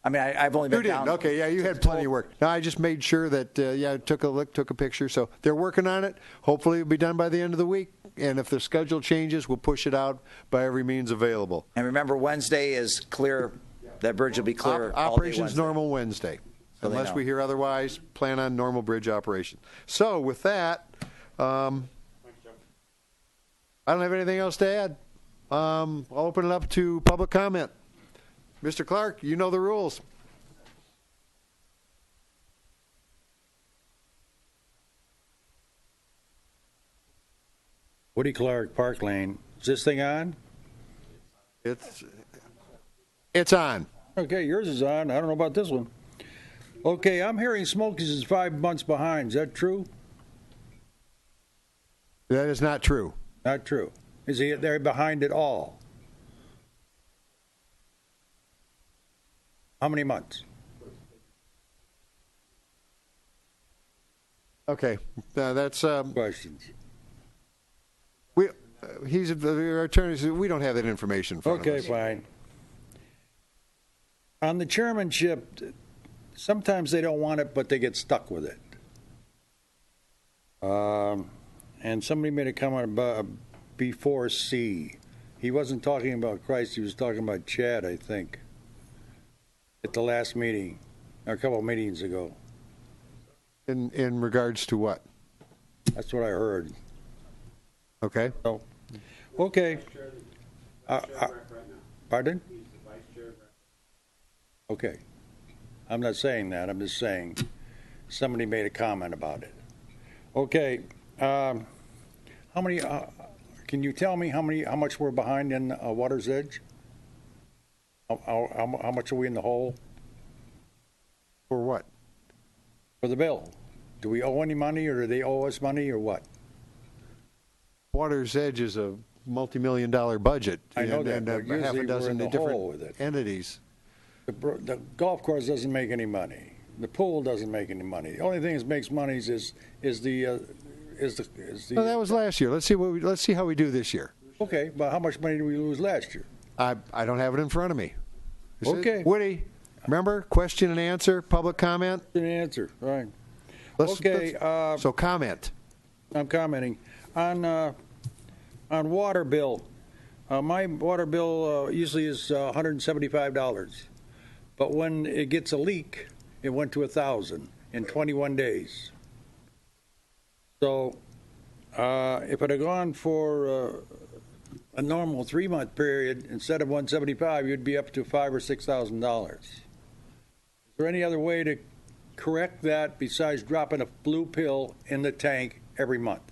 I mean, I've only been down. Okay, yeah, you had plenty of work. No, I just made sure that, I took a look, took a picture. So they're working on it. Hopefully it'll be done by the end of the week. And if the schedule changes, we'll push it out by every means available. And remember, Wednesday is clear. That bridge will be clear all day Operations Wednesday. Normal Wednesday. So unless we hear otherwise, plan on normal bridge operation. So with that, I don't have anything else to add. I'll open it up to public comment. Mr. Clark, you know the rules. Woody Clark, Park Lane. Is this thing on? It's on. Okay, yours is on. I don't know about this one. Okay, I'm hearing Smokies is 5 months behind. Is that true? That is not true. Not true. Is he there behind it all? How many months? Okay, that's Questions. our attorney says we don't have that information in front of Okay, us. fine. On the chairmanship, sometimes they don't want it, but they get stuck with it. And somebody made a comment about before C. He wasn't talking about Christ, he was talking about Chad, I think, at the last meeting, or a couple of meetings ago. In regards to what? That's what I heard. Okay. So, okay. Pardon? Okay. I'm not saying that. I'm just saying somebody made a comment about it. Okay. How many? Can you tell me how much we're behind in Water's Edge? How much are we in the hole For what? for the bill? Do we owe any money, or do they owe us money, or what? Water's Edge is a multi-million-dollar budget. I know that, and but half usually a we're dozen in the different hole with it. entities. The golf course doesn't make any money. The pool doesn't make any money. The only thing that makes money is the. Well, that was last year. Let's see how we do this year. Okay, but how much money did we lose last year? I don't have it in front of me. Okay. Woody, remember question and answer, public comment. An answer, right? Let's, Okay, so comment. I'm commenting on water bill. My water bill usually is $175, but when it gets a leak, it went to $1,000 in 21 days. So, if it had gone for a normal 3-month period, instead of $175, you'd be up to $5,000 or $6,000. Is there any other way to correct that besides dropping a blue pill in the tank every month?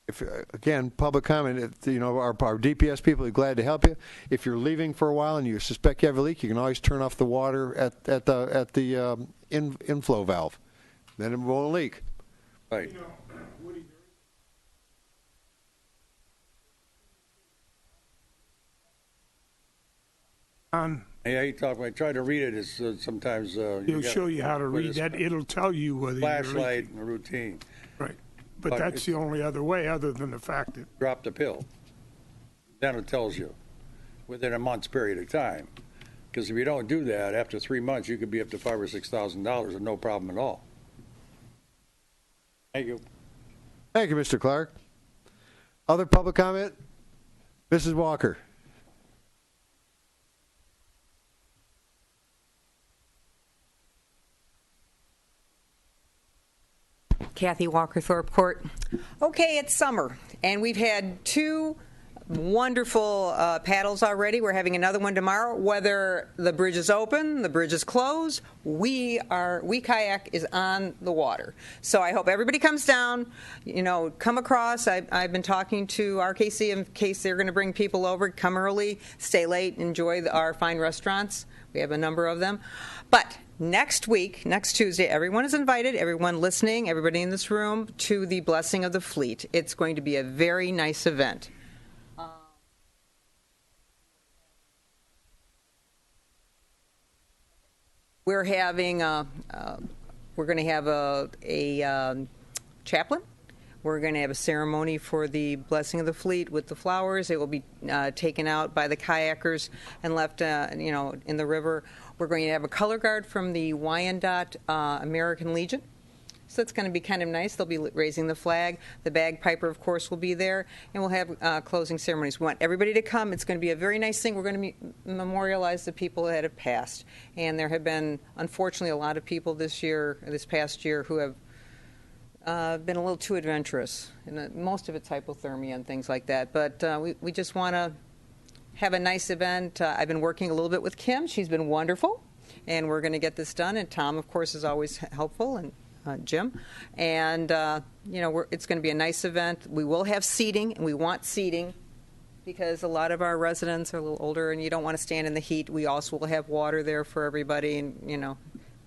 If, again, public comment. Our DPS people are glad to help you. If you're leaving for a while and you suspect you have a leak, you can always turn off the water at the inflow valve. Then it won't leak. Right. Yeah, he talked. I try to read it. It's sometimes He'll show you how to read that. It'll tell you whether you're flashlight leaking. and a routine. Right. But But that's the only other way, other than the fact that Drop the pill. Then it tells you within a month's period of time. Because if you don't do that, after 3 months, you could be up to $5,000 or $6,000 and no problem at all. Thank you. Thank you, Mr. Clark. Other public comment? Mrs. Walker. Kathy Walker, Thorpe Court. Okay, it's summer, and we've had 2 wonderful paddles already. We're having another one tomorrow. Whether the bridge is open, the bridge is closed, we kayak is on the water. So I hope everybody comes down, come across. I've been talking to RKC in case they're going to bring people over. Come early, stay late, enjoy our fine restaurants. We have a number of them. But next week, next Tuesday, everyone is invited, everyone listening, everybody in this room, to the Blessing of the Fleet. It's going to be a very nice event. We're going to have a chaplain. We're going to have a ceremony for the Blessing of the Fleet with the flowers. It will be taken out by the kayakers and left, in the river. We're going to have a color guard from the Wyandotte American Legion. So it's going to be kind of nice. They'll be raising the flag. The bagpiper, of course, will be there. And we'll have closing ceremonies. We want everybody to come. It's going to be a very nice thing. We're going to memorialize the people that have passed. And there have been, unfortunately, a lot of people this past year, who have been a little too adventurous. And most of it's hypothermia and things like that. But we just want to have a nice event. I've been working a little bit with Kim. She's been wonderful. And we're going to get this done. And Tom, of course, is always helpful. And gym. And, it's going to be a nice event. We will have seating, and we want seating because a lot of our residents are a little older and you don't want to stand in the heat. We also will have water there for everybody. And,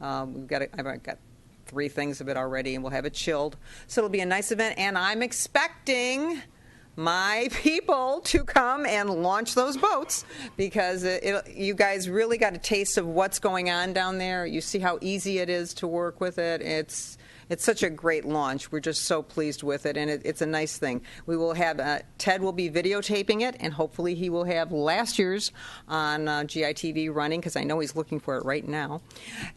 I've got 3 things of it already, and we'll have it chilled. So it'll be a nice event, and I'm expecting my people to come and launch those boats because you guys really got a taste of what's going on down there. You see how easy it is to work with it. It's such a great launch. We're just so pleased with it, and it's a nice thing. We will have Ted will be videotaping it, and hopefully he will have last year's on GITV running because I know he's looking for it right now,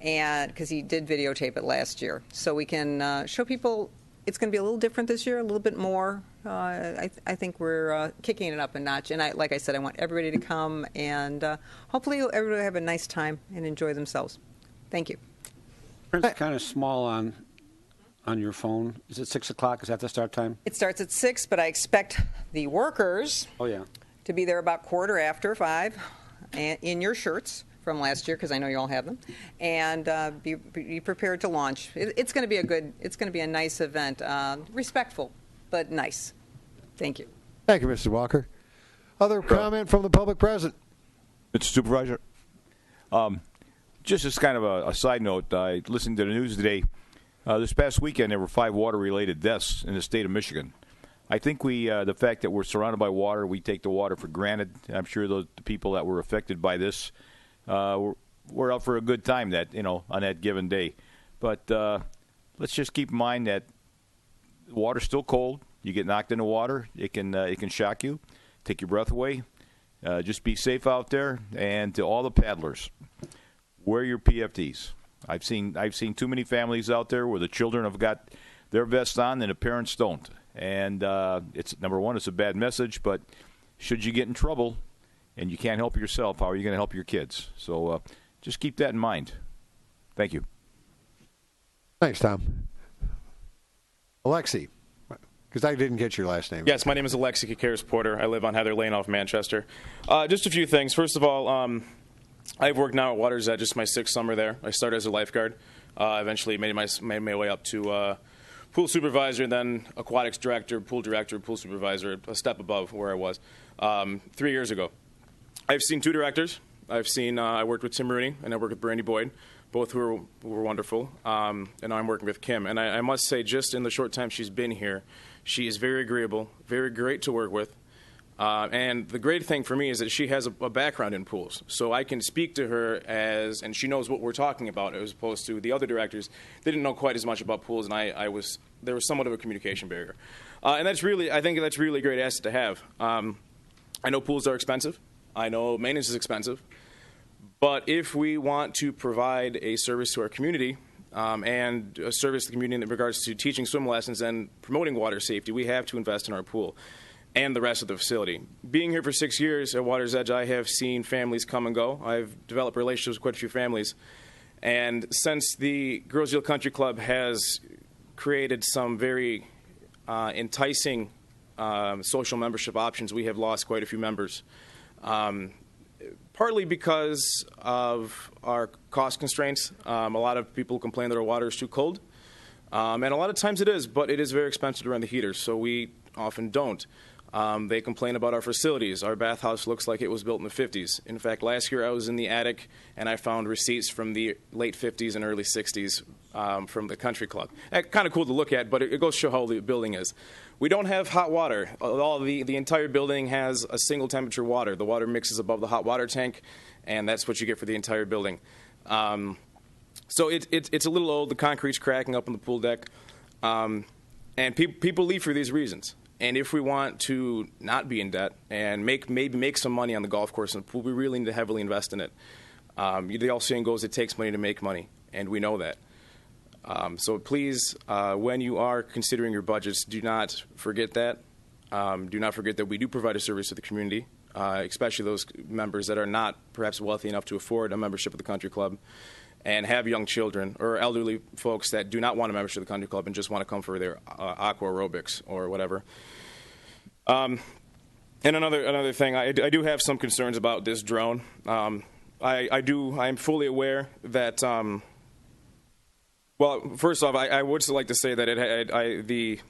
and because he did videotape it last year, so we can show people. It's going to be a little different this year, a little bit more. I think we're kicking it up a notch. And like I said, I want everybody to come, and hopefully everybody will have a nice time and enjoy themselves. Thank you. It's kind of small on your phone. Is it 6 o'clock? Is that the start time? It starts at 6, but I expect the workers to be there about 5:15 in your shirts from last year, because I know you all have them, and be prepared to launch. It's going to be a nice event, respectful, but nice. Thank you. Thank you, Mr. Walker. Other comment from the public present? Mr. Supervisor, just as kind of a side note, I listened to the news today. This past weekend, there were 5 water-related deaths in the state of Michigan. I think the fact that we're surrounded by water, we take the water for granted. I'm sure the people that were affected by this we're out for a good time on that given day. But let's just keep in mind that the water's still cold. You get knocked in the water, it can shock you, take your breath away. Just be safe out there. And to all the paddlers, wear your PFDs. I've seen too many families out there where the children have got their vests on and the parents don't. And it's number one, it's a bad message. But should you get in trouble and you can't help yourself, how are you going to help your kids? So just keep that in mind. Thank you. Thanks, Tom. Alexi, because I didn't get your last name. Yes, my name is Alexi Kakaris Porter. I live on Heather Lane off Manchester. Just a few things. First of all, I've worked now at Water's Edge. Just my 6th summer there. I started as a lifeguard. Eventually made my way up to pool supervisor, then aquatics director, pool supervisor, a step above where I was 3 years ago. I've seen 2 directors. I worked with Tim Rooney, and I worked with Brandy Boyd, both who were wonderful. And now I'm working with Kim. And I must say, just in the short time she's been here, she is very agreeable, very great to work with. And the great thing for me is that she has a background in pools. So I can speak to her and she knows what we're talking about, as opposed to the other directors. They didn't know quite as much about pools, and there was somewhat of a communication barrier. And I think that's really a great asset to have. I know pools are expensive. I know maintenance is expensive. But if we want to provide a service to our community and a service to the community in regards to teaching swim lessons and promoting water safety, we have to invest in our pool and the rest of the facility. Being here for 6 years at Water's Edge, I have seen families come and go. I've developed relationships with quite a few families. And since the Girls Yield Country Club has created some very enticing social membership options, we have lost quite a few members. Partly because of our cost constraints. A lot of people complain that our water is too cold. And a lot of times it is, but it is very expensive to run the heaters, so we often don't. They complain about our facilities. Our bathhouse looks like it was built in the 50s. In fact, last year I was in the attic and I found receipts from the late 50s and early 60s from the country club. Kind of cool to look at, but it goes to show how the building is. We don't have hot water. The entire building has a single temperature water. The water mixes above the hot water tank, and that's what you get for the entire building. So it's a little old. The concrete's cracking up on the pool deck. And people leave for these reasons. And if we want to not be in debt and maybe make some money on the golf course and the pool, we really need to heavily invest in it. The old saying goes, it takes money to make money, and we know that. So please, when you are considering your budgets, do not forget that. Do not forget that we do provide a service to the community, especially those members that are not perhaps wealthy enough to afford a membership of the country club and have young children or elderly folks that do not want a membership of the country club and just want to come for their aqua aerobics or whatever. And another thing, I do have some concerns about this drone. I'm fully aware that, Well, first off, I would still like to say that the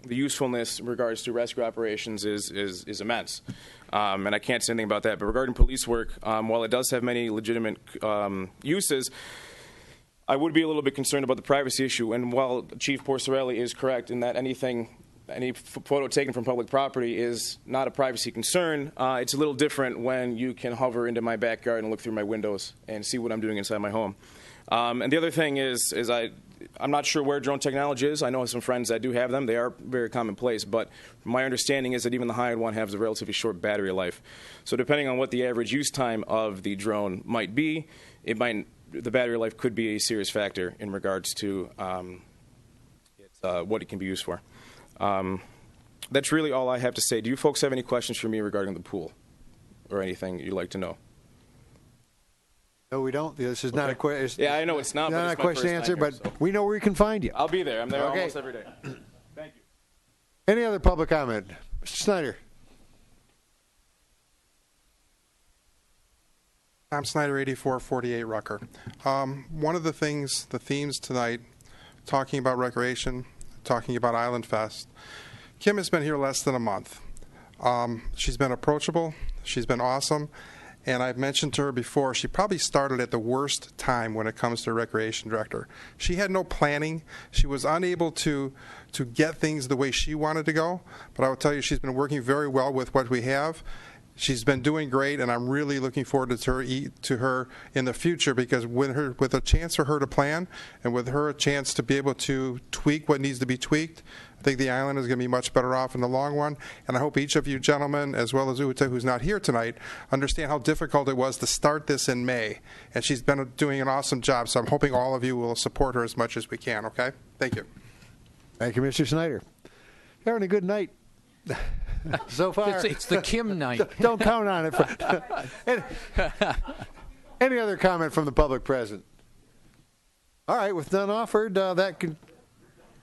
usefulness in regards to rescue operations is immense, and I can't say anything about that. But regarding police work, while it does have many legitimate uses, I would be a little bit concerned about the privacy issue. And while Chief Porcerelli is correct in that any photo taken from public property is not a privacy concern, it's a little different when you can hover into my backyard and look through my windows and see what I'm doing inside my home. And the other thing is I'm not sure where drone technology is. I know some friends that do have them. They are very commonplace, but my understanding is that even the high-end one has a relatively short battery life. So depending on what the average use time of the drone might be, the battery life could be a serious factor in regards to what it can be used for. That's really all I have to say. Do you folks have any questions for me regarding the pool or anything you'd like to know? No, we don't. This is not a question. Yeah, I know it's not. Not a question to answer, but we know where we can find you. I'll be there. I'm there almost every day. Thank you. Any other public comment? Mr. Snyder. I'm Snyder, 8448 Rucker. One of the themes tonight, talking about recreation, talking about Island Fest. Kim has been here less than a month. She's been approachable. She's been awesome. And I've mentioned to her before, she probably started at the worst time when it comes to recreation director. She had no planning. She was unable to get things the way she wanted to go. But I will tell you, she's been working very well with what we have. She's been doing great, and I'm really looking forward to her in the future, because with a chance for her to plan and with her a chance to be able to tweak what needs to be tweaked, I think the island is going to be much better off in the long run. And I hope each of you gentlemen, as well as Uta, who's not here tonight, understand how difficult it was to start this in May. And she's been doing an awesome job, so I'm hoping all of you will support her as much as we can, okay? Thank you. Thank you, Mr. Snyder. You're having a good night. So far, it's the Kim night. Don't count on it. Any other comment from the public present? All right, with none offered, that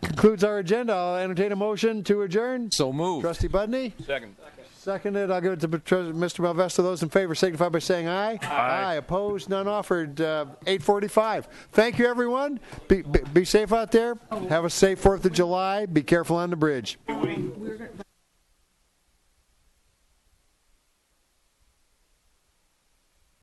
concludes our agenda. I'll entertain a motion to adjourn. So moved. Trustee Budney? Second. Seconded. I'll give it to Mr. Malvesta. Those in favor signify by saying aye. Aye. Opposed? None offered. 8:45. Thank you, everyone. Be safe out there. Have a safe 4th of July. Be careful on the bridge.